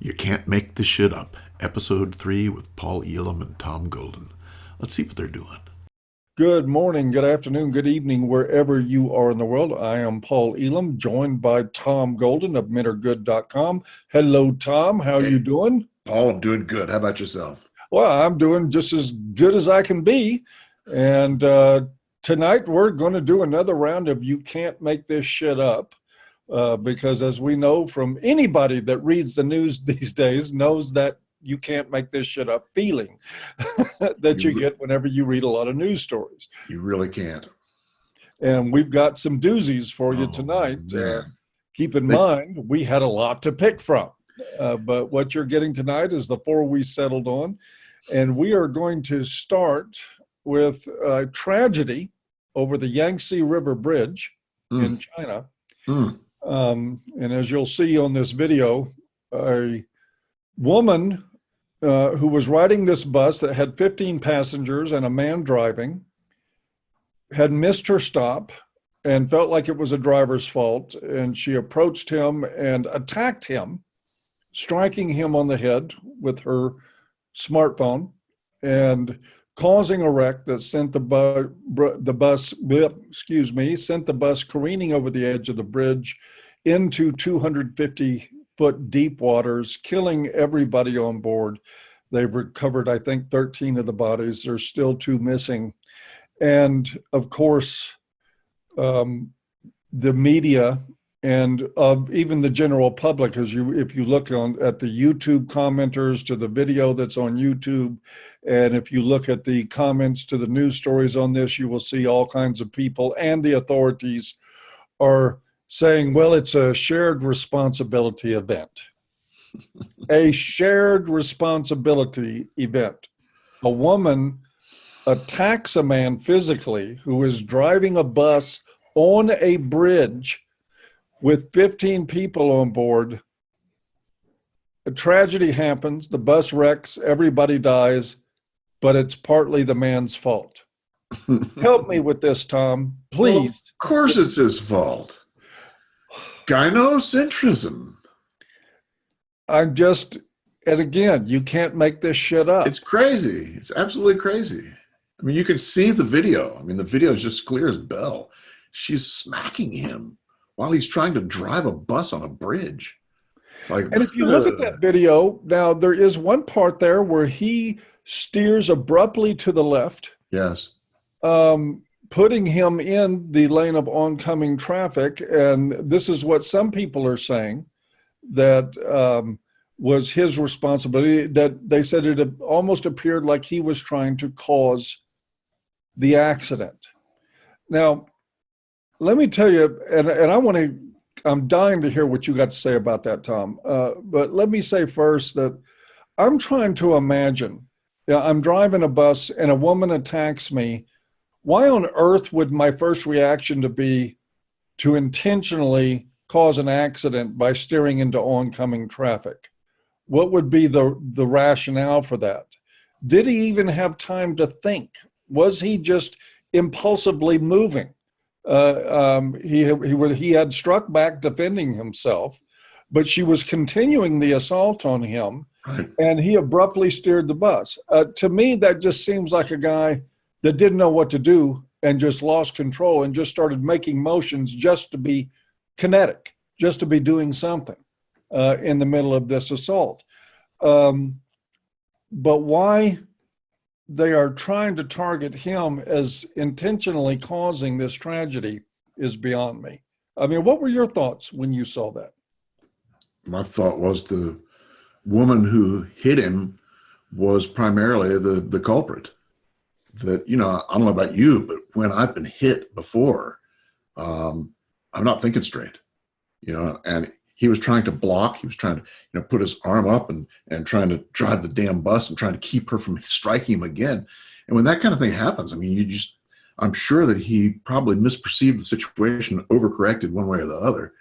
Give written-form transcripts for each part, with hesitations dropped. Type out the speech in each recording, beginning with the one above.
You Can't Make This Shit Up, Episode 3 with Paul Elam and Tom Golden. Let's see what they're doing. Good morning, good afternoon, good evening, wherever you are in the world. I am Paul Elam, joined by Tom Golden of MenAreGood.com. Hello, Tom. How are you doing? Paul, I'm doing good. How about yourself? Well, I'm doing just as good as I can be. And tonight we're going to do another round of You Can't Make This Shit Up. Because as we know from anybody that reads the news these days knows that you can't make this shit up feeling that you get whenever you read a lot of news stories. You really can't. And we've got some doozies for you tonight. Keep in mind, we had a lot to pick from. But what you're getting tonight is the four we settled on. And we are going to start with a tragedy over the Yangtze River Bridge in China. And as you'll see on this video, a woman who was riding this bus that had 15 passengers and a man driving had missed her stop and felt like it was a driver's fault. And she approached him and attacked him, striking him on the head with her smartphone and causing a wreck that sent the bus careening over the edge of the bridge into 250-foot deep waters, killing everybody on board. They've recovered, I think, 13 of the bodies. There's still 2 missing. And of course, the media and even the general public, if you look at the YouTube commenters to the video that's on YouTube, and if you look at the comments to the news stories on this, you will see all kinds of people and the authorities are saying, well, it's a shared responsibility event. A shared responsibility event. A woman attacks a man physically who is driving a bus on a bridge with 15 people on board. A tragedy happens, the bus wrecks, everybody dies, but it's partly the man's fault. Help me with this, Tom, please. Well, of course it's his fault. Gynocentrism. And again, you can't make this shit up. It's crazy. It's absolutely crazy. I mean, you can see the video. I mean, the video is just clear as bell. She's smacking him while he's trying to drive a bus on a bridge. It's like, and if you look at that video, now there is one part there where he steers abruptly to the left. Yes. Putting him in the lane of oncoming traffic. And this is what some people are saying, that was his responsibility, that they said it almost appeared like he was trying to cause the accident. Now, let me tell you, and I'm dying to hear what you got to say about that, Tom. But let me say first that I'm trying to imagine, I'm driving a bus and a woman attacks me. Why on earth would my first reaction to be to intentionally cause an accident by steering into oncoming traffic? What would be the rationale for that? Did he even have time to think? Was he just impulsively moving? He had struck back defending himself, but she was continuing the assault on him, and he abruptly steered the bus. To me, that just seems like a guy that didn't know what to do and just lost control and just started making motions just to be kinetic, just to be doing something in the middle of this assault. But why they are trying to target him as intentionally causing this tragedy is beyond me. I mean, what were your thoughts when you saw that? My thought was the woman who hit him was primarily the culprit. That, I don't know about you, but when I've been hit before, I'm not thinking straight, and he was trying to block. He was trying to, put his arm up and trying to drive the damn bus and trying to keep her from striking him again. And when that kind of thing happens, I mean, I'm sure that he probably misperceived the situation, overcorrected one way or the other.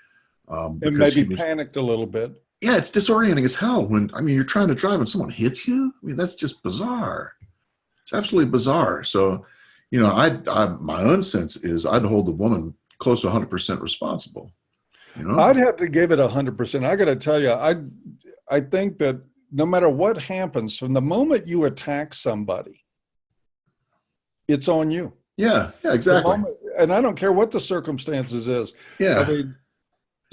And maybe panicked a little bit. Yeah, it's disorienting as hell when, you're trying to drive and someone hits you. I mean, that's just bizarre. It's absolutely bizarre. So, my own sense is I'd hold the woman close to 100% responsible. I'd have to give it 100%. I got to tell you, I think that no matter what happens, from the moment you attack somebody, it's on you. Yeah, exactly. And I don't care what the circumstances is. Yeah. I mean,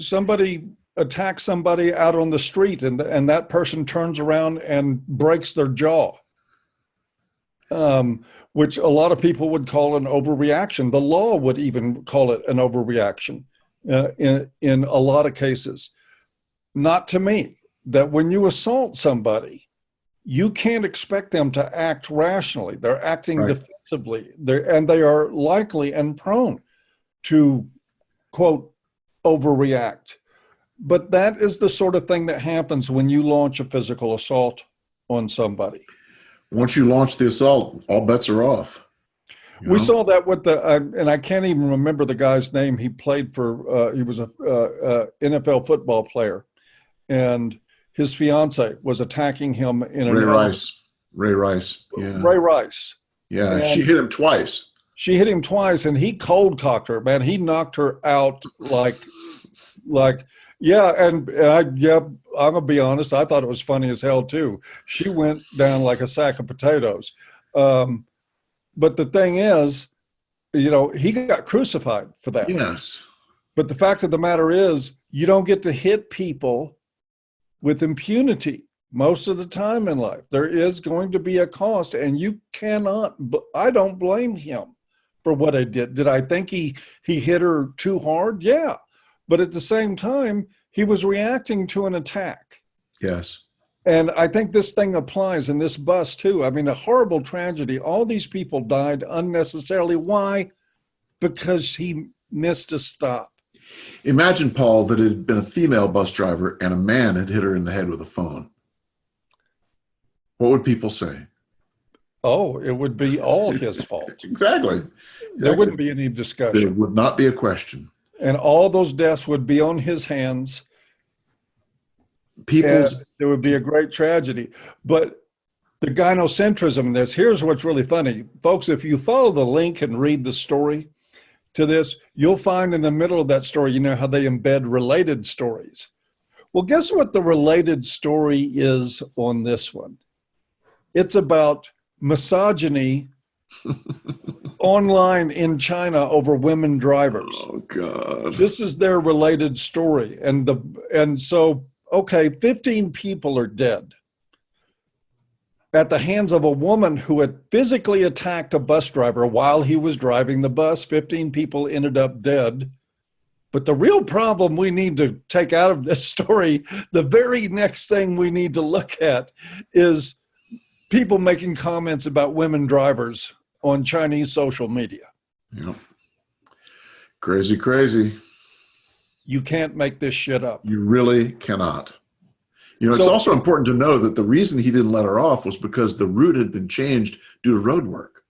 somebody attacks somebody out on the street and that person turns around and breaks their jaw, which a lot of people would call an overreaction. The law would even call it an overreaction in a lot of cases. Not to me. That when you assault somebody, you can't expect them to act rationally. They're acting defensively. And they are likely and prone to, quote, overreact. But that is the sort of thing that happens when you launch a physical assault on somebody. Once you launch the assault, all bets are off. We saw that with and I can't even remember the guy's name. He played for, he was a NFL football player. And his fiance was attacking him in Ray Rice. Yeah. Ray Rice. Yeah. And she hit him twice. She hit him twice, and he cold cocked her. Man, he knocked her out like, yeah. And I'm gonna be honest. I thought it was funny as hell too. She went down like a sack of potatoes. But the thing is, he got crucified for that. Yes. But the fact of the matter is, you don't get to hit people with impunity most of the time in life. There is going to be a cost, and you cannot, I don't blame him for what I did. Did I think he hit her too hard? Yeah. But at the same time, he was reacting to an attack. Yes. And I think this thing applies in this bus too. I mean, a horrible tragedy. All these people died unnecessarily. Why? Because he missed a stop. Imagine, Paul, that it had been a female bus driver and a man had hit her in the head with a phone. What would people say? Oh, it would be all his fault. Exactly. There wouldn't be any discussion. There would not be a question. And all those deaths would be on his hands. There would be a great tragedy. But the gynocentrism in this, here's what's really funny. Folks, if you follow the link and read the story to this, you'll find in the middle of that story, how they embed related stories. Well, guess what the related story is on this one? It's about misogyny online in China over women drivers. Oh, God. This is their related story. And so, okay, 15 people are dead at the hands of a woman who had physically attacked a bus driver while he was driving the bus. 15 people ended up dead. But the real problem we need to take out of this story, the very next thing we need to look at, is people making comments about women drivers on Chinese social media. Yep. Crazy. You can't make this shit up. You really cannot. It's also important to know that the reason he didn't let her off was because the route had been changed due to road work.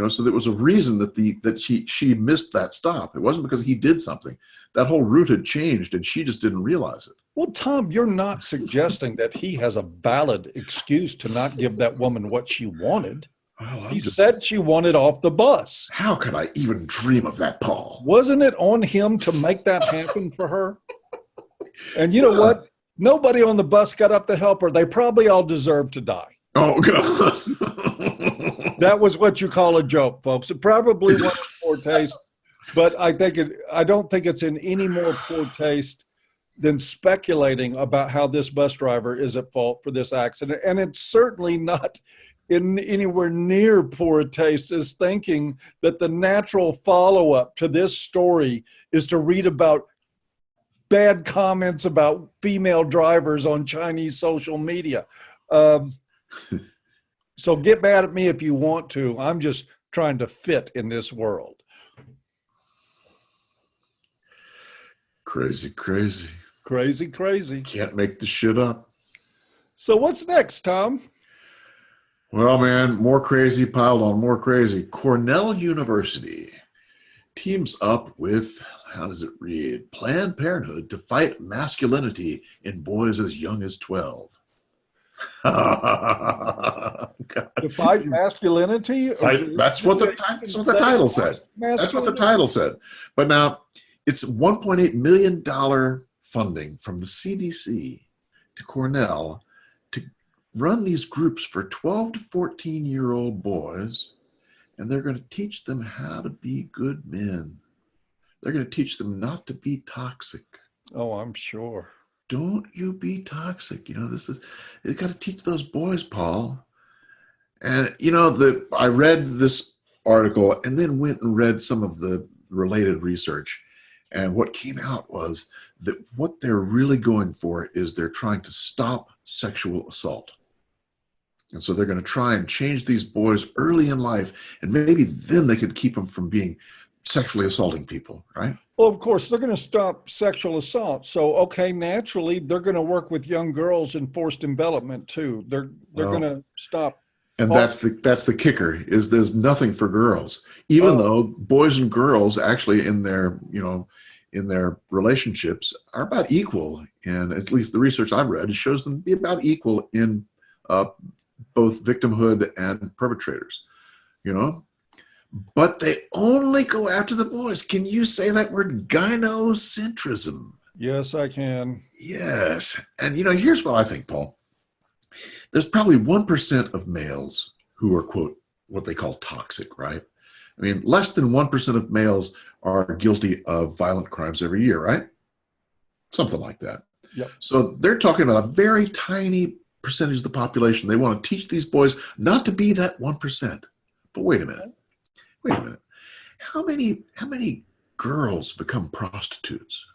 So there was a reason that she missed that stop. It wasn't because he did something. That whole route had changed, and she just didn't realize it. Well, Tom, you're not suggesting that he has a valid excuse to not give that woman what she wanted. Well, he said she wanted off the bus. How could I even dream of that, Paul? Wasn't it on him to make that happen for her? And you know what? Nobody on the bus got up to help her. They probably all deserve to die. Oh, God. That was what you call a joke, folks. It probably wasn't poor taste, but I don't think it's in any more poor taste than speculating about how this bus driver is at fault for this accident. And it's certainly not in anywhere near poor taste as thinking that the natural follow-up to this story is to read about bad comments about female drivers on Chinese social media. So get mad at me if you want to. I'm just trying to fit in this world. Crazy. Crazy. Can't make this shit up. So what's next, Tom? Well, man, more crazy piled on more crazy. Cornell University teams up with, how does it read? Planned Parenthood to fight masculinity in boys as young as 12. To fight masculinity? That's what the title said. That's what the title said. But now it's $1.8 million funding from the CDC to Cornell to run these groups for 12 to 14-year-old boys, and they're going to teach them how to be good men. They're going to teach them not to be toxic. Oh, I'm sure. Don't you be toxic. You've got to teach those boys, Paul. And, I read this article and then went and read some of the related research. And what came out was that what they're really going for is they're trying to stop sexual assault. And so they're going to try and change these boys early in life, and maybe then they could keep them from being sexually assaulting people, right? Well, of course, they're going to stop sexual assault. So, okay, naturally, they're going to work with young girls in forced envelopment too. They're going to stop. And that's the kicker, is there's nothing for girls, even though boys and girls actually in their relationships are about equal. And at least the research I've read shows them to be about equal in both victimhood and perpetrators, but they only go after the boys. Can you say that word, gynocentrism? Yes, I can. Yes. And here's what I think, Paul. There's probably 1% of males who are, quote, what they call toxic, right? I mean, less than 1% of males are guilty of violent crimes every year, right? Something like that. Yep. So they're talking about a very tiny percentage of the population. They want to teach these boys not to be that 1%. But wait a minute. How many girls become prostitutes?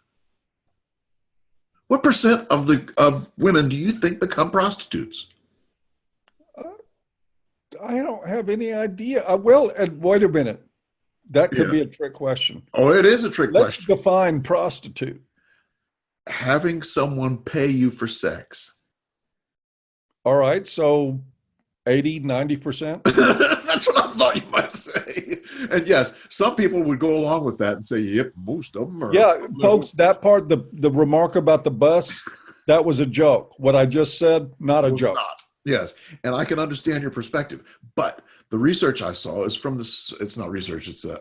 What percent of women do you think become prostitutes? I don't have any idea. Well, and wait a minute. That could be a trick question. Oh, it is a trick question. Let's define prostitute. Having someone pay you for sex. All right, so 80, 90%? That's what I thought you might say. And yes, some people would go along with that and say, yep, most of them are. Yeah, folks, that part, the remark about the bus, that was a joke. What I just said, not a joke. Yes, and I can understand your perspective. But the research I saw is from this, it's not research, it's a,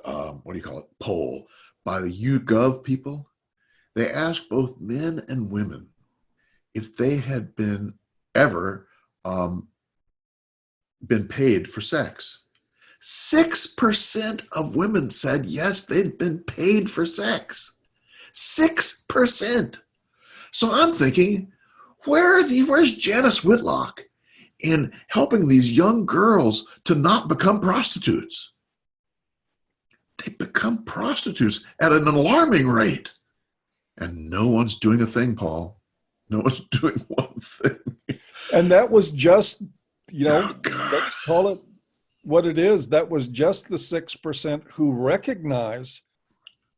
poll by the YouGov people. They asked both men and women if they had been ever been paid for sex. 6% of women said yes, they'd been paid for sex. 6%. So I'm thinking, where's Janice Whitlock in helping these young girls to not become prostitutes? They become prostitutes at an alarming rate. And no one's doing a thing, Paul. No one's doing one thing. And that was just, let's call it what it is. That was just the 6% who recognize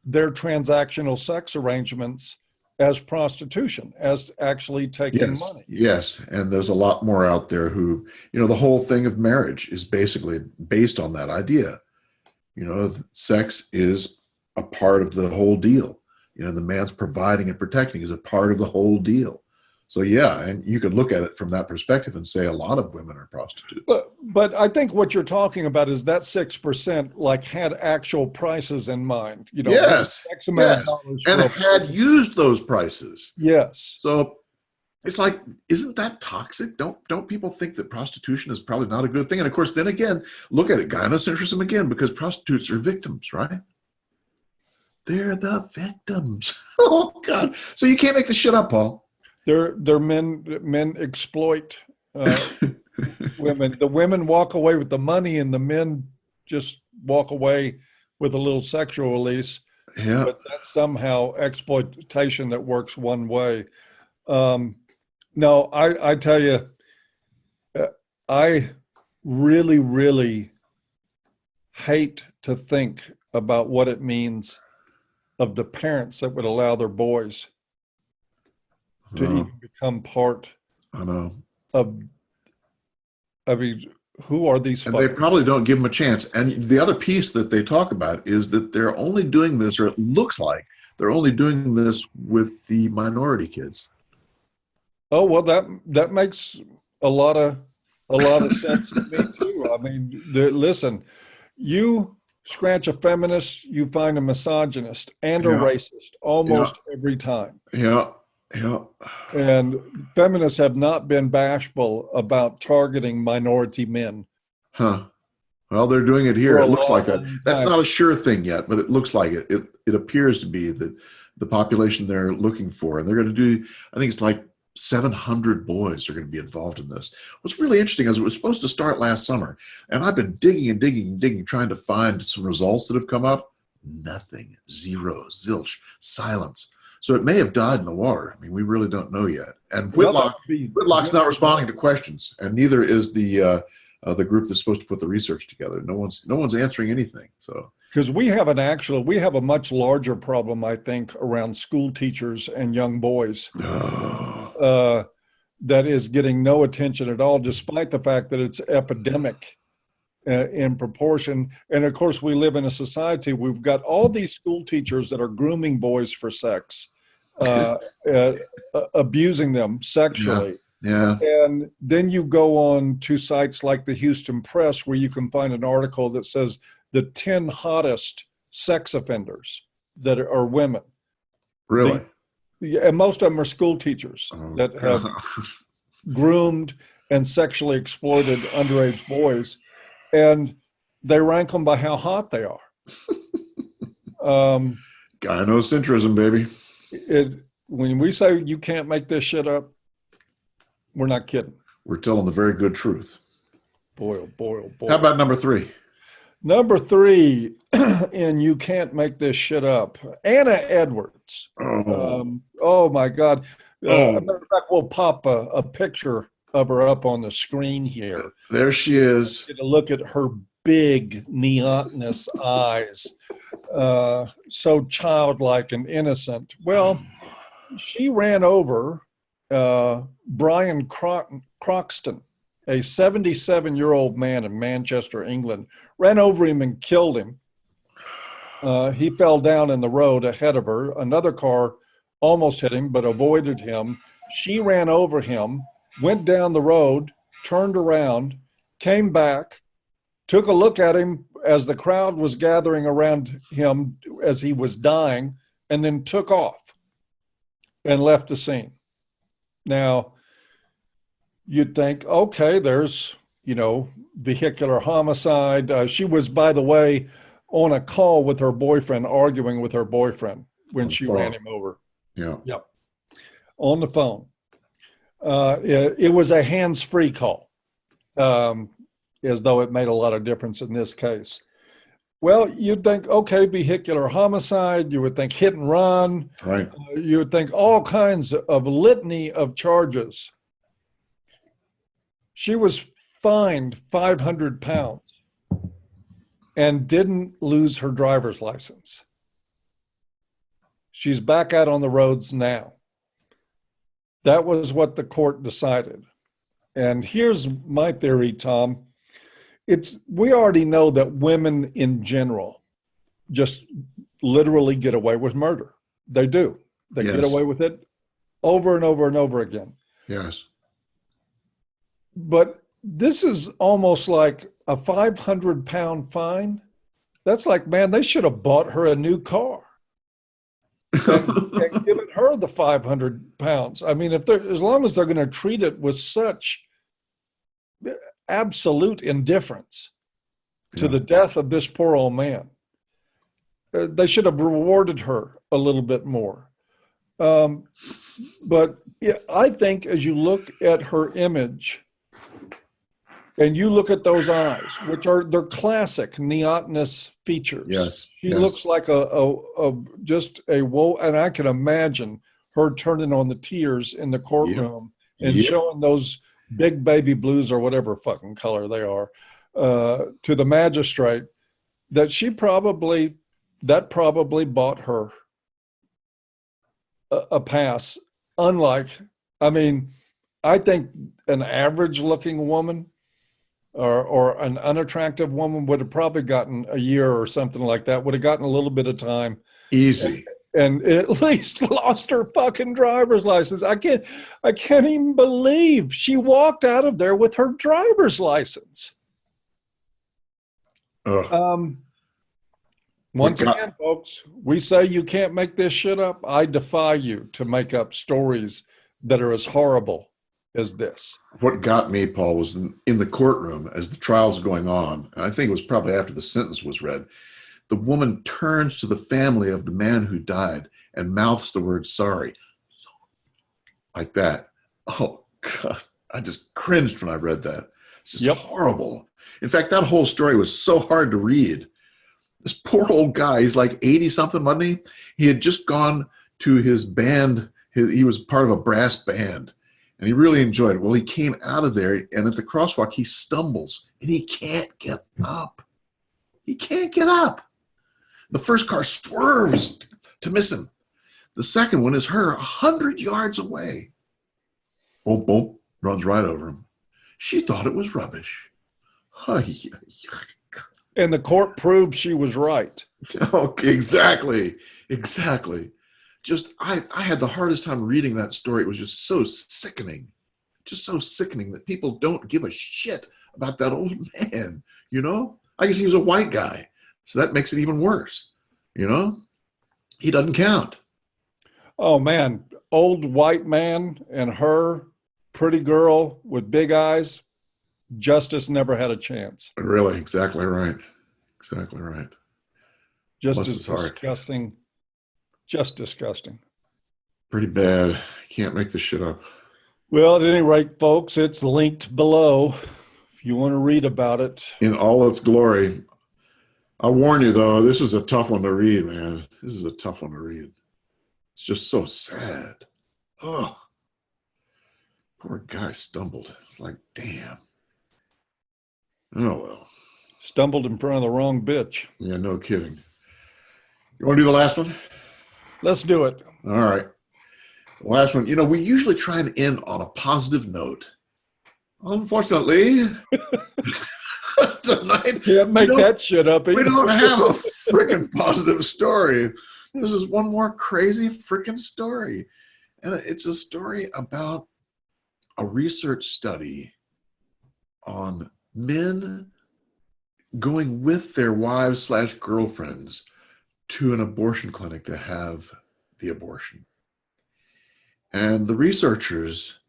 their transactional sex arrangements as prostitution, as actually taking money. Yes, and there's a lot more out there who, the whole thing of marriage is basically based on that idea. Sex is a part of the whole deal. The man's providing and protecting is a part of the whole deal. So yeah, and you could look at it from that perspective and say a lot of women are prostitutes. But I think what you're talking about is that 6% had actual prices in mind. Yes, X amount of dollars and had used those prices. Yes. So it's like, isn't that toxic? Don't people think that prostitution is probably not a good thing? And of course, then again, look at it, gynocentrism again, because prostitutes are victims, right? They're the victims. Oh God! So you can't make this shit up, Paul. They're men exploit women. The women walk away with the money, and the men just walk away with a little sexual release. Yeah. But that's somehow exploitation that works one way. No, I tell you, I really, really hate to think about what it means of the parents that would allow their boys to even become part of who are these and they probably don't give them a chance. And the other piece that they talk about is that they're only doing this, or it looks like they're only doing this with the minority kids. Oh, well, that makes a lot of sense to me too. I mean, listen, you scratch a feminist, you find a misogynist and a racist almost every time. Yeah. Yeah. And feminists have not been bashful about targeting minority men. Huh. Well, they're doing it here. For a It looks like that. long That's time. not a sure thing yet, but it looks like it. It appears to be that the population they're looking for, and they're going to do, I think it's like 700 boys are going to be involved in this. What's really interesting is it was supposed to start last summer, and I've been digging and digging and digging, trying to find some results that have come up. Nothing. Zero. Zilch. Silence. So it may have died in the water. I mean, we really don't know yet. And Whitlock's not responding to questions, and neither is the group that's supposed to put the research together. No one's answering anything. So because we have a much larger problem, I think, around school teachers and young boys that is getting no attention at all, despite the fact that it's epidemic in proportion. And of course, we live in a society, we've got all these school teachers that are grooming boys for sex, abusing them sexually. Yeah. And then you go on to sites like the Houston Press, where you can find an article that says the 10 hottest sex offenders that are women. Really? And most of them are school teachers that have groomed and sexually exploited underage boys. And they rank them by how hot they are. Gynocentrism, baby. When we say you can't make this shit up, we're not kidding. We're telling the very good truth. Boy, oh boy, oh boy. How about number 3? Number 3, and you can't make this shit up, Anna Edwards. Oh my God. Matter of fact, we'll pop a picture of her up on the screen here. There she is. Get a look at her big neotenous eyes. So childlike and innocent. Well, she ran over Brian Croxton, a 77-year-old man in Manchester, England, ran over him and killed him. He fell down in the road ahead of her. Another car almost hit him, but avoided him. She ran over him, went down the road, turned around, came back, took a look at him as the crowd was gathering around him as he was dying, and then took off and left the scene. Now, you'd think, okay, there's, vehicular homicide. She was, by the way, on a call with her boyfriend, arguing with her boyfriend when she ran him over. Yeah. Yep. On the phone. It was a hands-free call, as though it made a lot of difference in this case. Well, you'd think, okay, vehicular homicide. You would think hit and run. Right. You would think all kinds of litany of charges. She was fined 500 pounds and didn't lose her driver's license. She's back out on the roads now. That was what the court decided. And here's my theory, Tom. We already know that women in general just literally get away with murder. They do. They get away with it over and over and over again. Yes. But this is almost like a 500-pound fine. That's like, man, they should have bought her a new car and given her the 500 pounds. I mean, as long as they're going to treat it with such absolute indifference to the death of this poor old man, they should have rewarded her a little bit more. But I think as you look at her image and you look at those eyes, which are their classic neotenous features. Yes. She looks like just a woe, and I can imagine her turning on the tears in the courtroom and showing those big baby blues or whatever fucking color they are to the magistrate, that probably bought her a pass. Unlike, I think an average looking woman or an unattractive woman would have probably gotten a year or something like that, would have gotten a little bit of time. Easy. And at least lost her fucking driver's license. I can't even believe she walked out of there with her driver's license. What Once got, again, folks, we say you can't make this shit up. I defy you to make up stories that are as horrible as this. what got me, Paul, was in the courtroom as the trial's going on. And I think it was probably after the sentence was read. The woman turns to the family of the man who died and mouths the word sorry. Like that. Oh, God. I just cringed when I read that. It's just horrible. In fact, that whole story was so hard to read. This poor old guy, he's like 80-something, wasn't he? He had just gone to his band. He was part of a brass band, and he really enjoyed it. Well, he came out of there, and at the crosswalk, he stumbles, and he can't get up. He can't get up. The first car swerves to miss him. The second one is her 100 yards away. Boom, boom, runs right over him. She thought it was rubbish. And the court proved she was right. Okay, exactly. Just, I had the hardest time reading that story. It was just so sickening. Just so sickening that people don't give a shit about that old man, you know? I guess he was a white guy, so that makes it even worse, you know? He doesn't count. Oh, man. Old white man and her pretty girl with big eyes. Justice never had a chance. Really, exactly right. Exactly right. Just Bless as his heart. disgusting. Just disgusting. Pretty bad. Can't make this shit up. Well, at any rate, folks, it's linked below if you want to read about it. In all its glory. I'll warn you, though, this is a tough one to read, man. This is a tough one to read. It's just so sad. Oh, poor guy stumbled. It's like, damn. Oh, well. Stumbled in front of the wrong bitch. Yeah, no kidding. You want to do the last one? Let's do it. All right. The last one. You know, we usually try and end on a positive note. Unfortunately, tonight, Can't make that shit up. we don't have a freaking positive story. This is one more crazy freaking story. And it's a story about a research study on men going with their wives/girlfriends to an abortion clinic to have the abortion. And the researchers,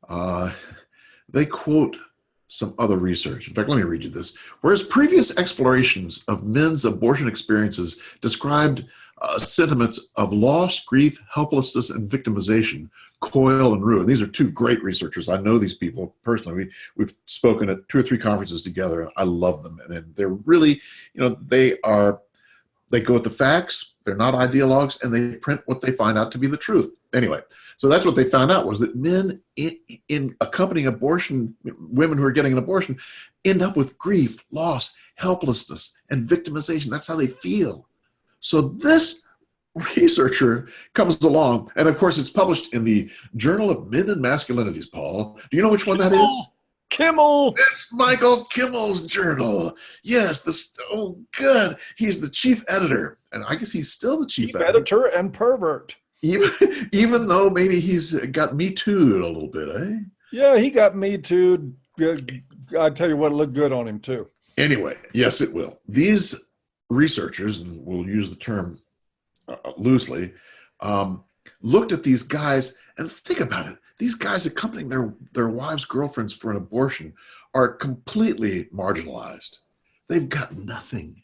they quote some other research. In fact, let me read you this. Whereas previous explorations of men's abortion experiences described sentiments of loss, grief, helplessness, and victimization, coil and ruin. These are two great researchers. I know these people personally. We've spoken at 2 or 3 conferences together. I love them. And they're really, you know, they go with the facts. They're not ideologues, and they print what they find out to be the truth. Anyway, so that's what they found out, was that men in accompanying abortion, women who are getting an abortion, end up with grief, loss, helplessness, and victimization. That's how they feel. So this researcher comes along, and of course it's published in the Journal of Men and Masculinities, Paul. Do you know which one that is? Kimmel. It's Michael Kimmel's journal. Yes, oh, good. He's the chief editor, and I guess he's still the chief editor and pervert. Even though maybe he's got Me Too'd a little bit, eh? Yeah, he got Me Too'd. I tell you what, it looked good on him too. Anyway, yes, it will. These researchers, and we'll use the term loosely, looked at these guys, and think about it. These guys accompanying their wives, girlfriends for an abortion are completely marginalized. They've got nothing.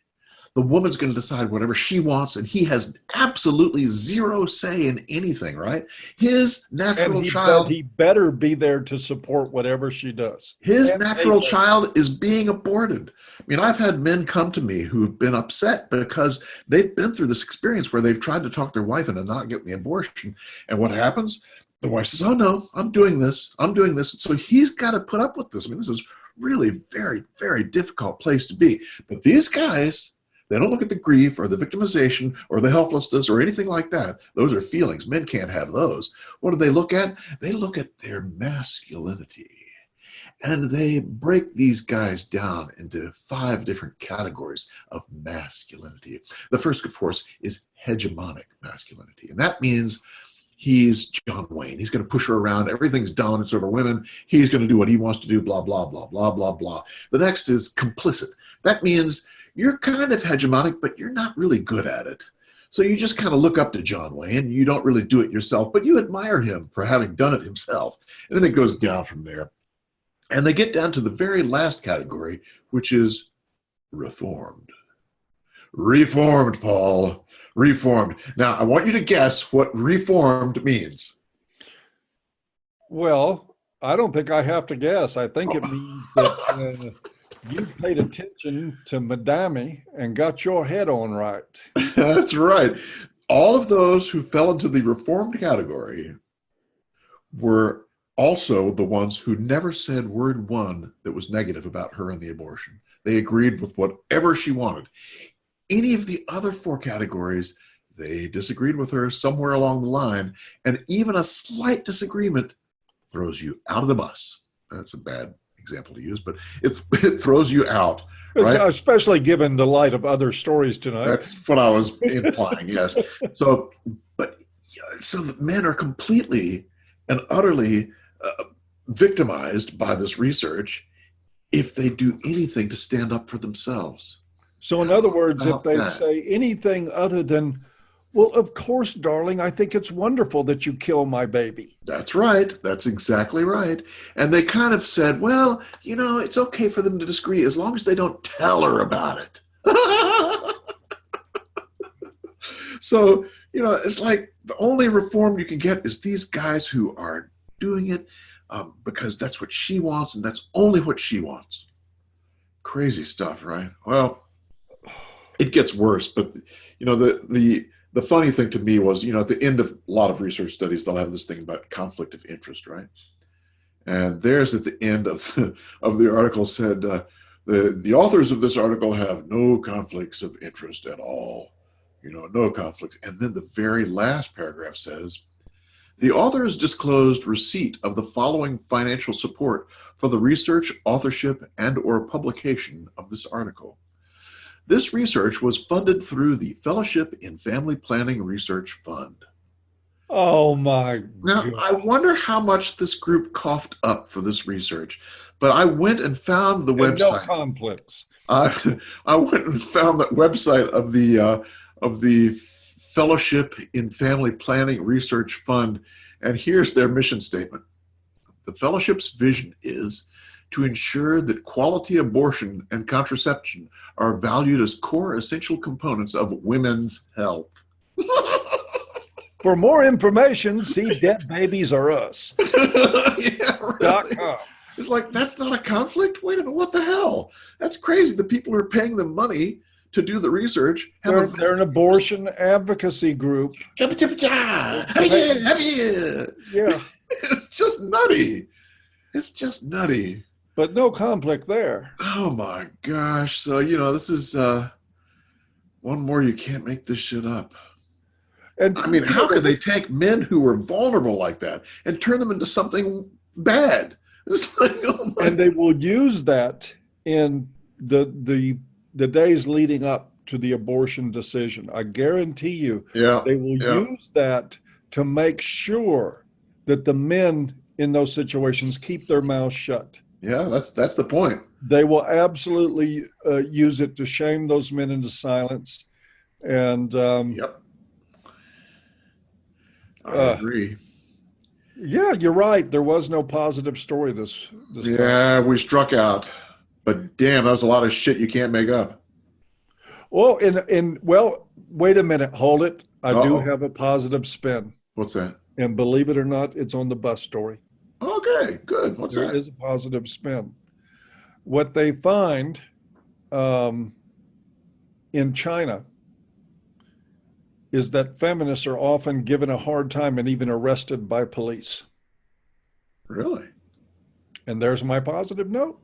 The woman's going to decide whatever she wants, and he has absolutely zero say in anything, right? His natural child... He better be there to support whatever she does. His natural child is being aborted. I mean, I've had men come to me who've been upset because they've been through this experience where they've tried to talk their wife into not getting the abortion. And what happens? The wife says, oh, no, I'm doing this. So he's got to put up with this. I mean, this is really very, very difficult place to be. But these guys... they don't look at the grief or the victimization or the helplessness or anything like that. Those are feelings. Men can't have those. What do they look at? They look at their masculinity. And they break these guys down into 5 different categories of masculinity. The first, of course, is hegemonic masculinity. And that means he's John Wayne. He's going to push her around. Everything's dominance over women. He's going to do what he wants to do, blah, blah, blah, blah, blah, blah. The next is complicit. That means you're kind of hegemonic, but you're not really good at it. So you just kind of look up to John Wayne. You don't really do it yourself, but you admire him for having done it himself. And then it goes down from there. And they get down to the very last category, which is reformed. Reformed, Paul. Reformed. Now, I want you to guess what reformed means. Well, I don't think I have to guess. I think it means that you paid attention to Madame and got your head on right. That's right. All of those who fell into the reformed category were also the ones who never said word one that was negative about her and the abortion. They agreed with whatever she wanted. Any of the other four categories, they disagreed with her somewhere along the line, and even a slight disagreement throws you out of the bus. That's a bad example to use, but it throws you out, right? Especially given the light of other stories tonight. That's what I was implying, yes. So the men are completely and utterly victimized by this research if they do anything to stand up for themselves. So in other words, if they say anything other than, well, of course, darling, I think it's wonderful that you kill my baby. That's right. That's exactly right. And they kind of said, well, it's okay for them to disagree as long as they don't tell her about it. So, it's like the only reform you can get is these guys who are doing it because that's what she wants and that's only what she wants. Crazy stuff, right? Well, it gets worse, but, the funny thing to me was, at the end of a lot of research studies, they'll have this thing about conflict of interest, right? And there's at the end of the article said, the authors of this article have no conflicts of interest at all, no conflicts. And then the very last paragraph says, the authors disclosed receipt of the following financial support for the research, authorship, and/or publication of this article. This research was funded through the Fellowship in Family Planning Research Fund. Oh my Now, God. I wonder how much this group coughed up for this research, but I went and found the website. No conflicts. I went and found the website of the Fellowship in Family Planning Research Fund, and here's their mission statement. The Fellowship's vision is to ensure that quality abortion and contraception are valued as core essential components of women's health. For more information, see Dead Babies Are Us. Yeah, right. .com. It's like, that's not a conflict? Wait a minute, what the hell? That's crazy. The people who are paying them money to do the research they're an abortion advocacy group. Yeah. It's just nutty. It's just nutty. But no conflict there. Oh my gosh. So, this is one more, you can't make this shit up. And I mean, how could they take men who are vulnerable like that and turn them into something bad? It's like, oh my. And they will use that in the days leading up to the abortion decision. I guarantee you, they will use that to make sure that the men in those situations keep their mouths shut. Yeah, that's the point. They will absolutely use it to shame those men into silence. And yep, I agree. Yeah, you're right. There was no positive story this time. We struck out, but damn, that was a lot of shit you can't make up. Well, well, wait a minute, hold it. I do have a positive spin. What's that? And believe it or not, it's on the bus story. Okay, good. What's that? There is a positive spin. What they find in China is that feminists are often given a hard time and even arrested by police. Really? And there's my positive note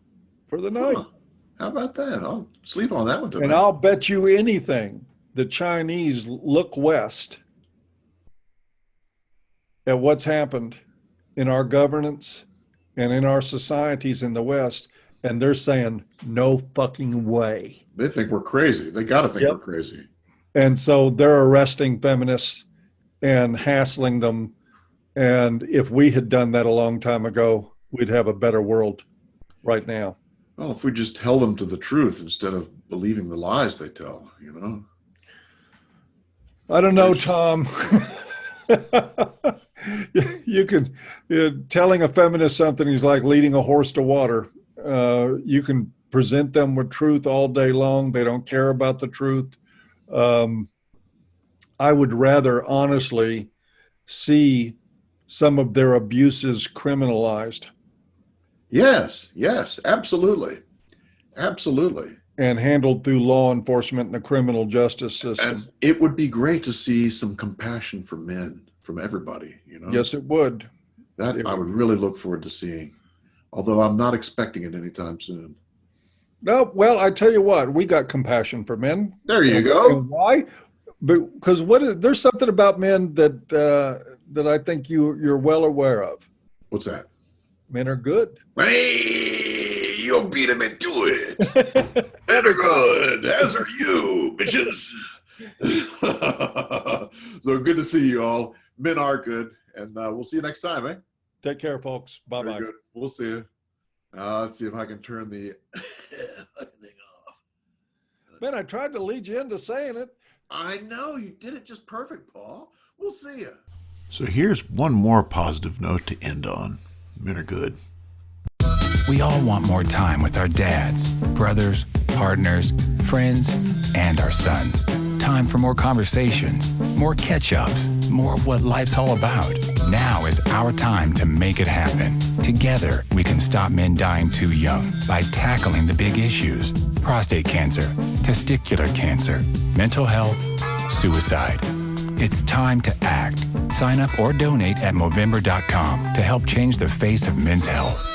for the night. Huh. How about that? I'll sleep on that one tonight. And I'll bet you anything the Chinese look west at what's happened in our governance and in our societies in the West, and they're saying, no fucking way. They think we're crazy. They got to think we're crazy. And so they're arresting feminists and hassling them. And if we had done that a long time ago, we'd have a better world right now. Well, if we just held them to the truth instead of believing the lies they tell, you know. I don't know, Tom. You can telling a feminist something is like leading a horse to water. You can present them with truth all day long. They don't care about the truth. I would rather honestly see some of their abuses criminalized. Yes, absolutely. Absolutely. And handled through law enforcement and the criminal justice system. And it would be great to see some compassion for men from everybody, you know? Yes, it would. That I would really look forward to seeing, although I'm not expecting it anytime soon. No, well, I tell you what, we got compassion for men. There you go. And why? Because there's something about men that I think you're well aware of. What's that? Men are good. Hey, you'll beat him into it. Men are good, as are you, bitches. So good to see you all. Men are good, and we'll see you next time, eh? Take care, folks. Bye-bye. Very good. We'll see you. Let's see if I can turn the thing off. Man, I tried to lead you into saying it. I know, you did it just perfect, Paul. We'll see you. So here's one more positive note to end on. Men are good. We all want more time with our dads, brothers, partners, friends, and our sons. Time for more conversations, more catch-ups, more of what life's all about. Now is our time to make it happen. Together, we can stop men dying too young by tackling the big issues: prostate cancer, testicular cancer, mental health, suicide. It's time to act. Sign up or donate at Movember.com to help change the face of men's health.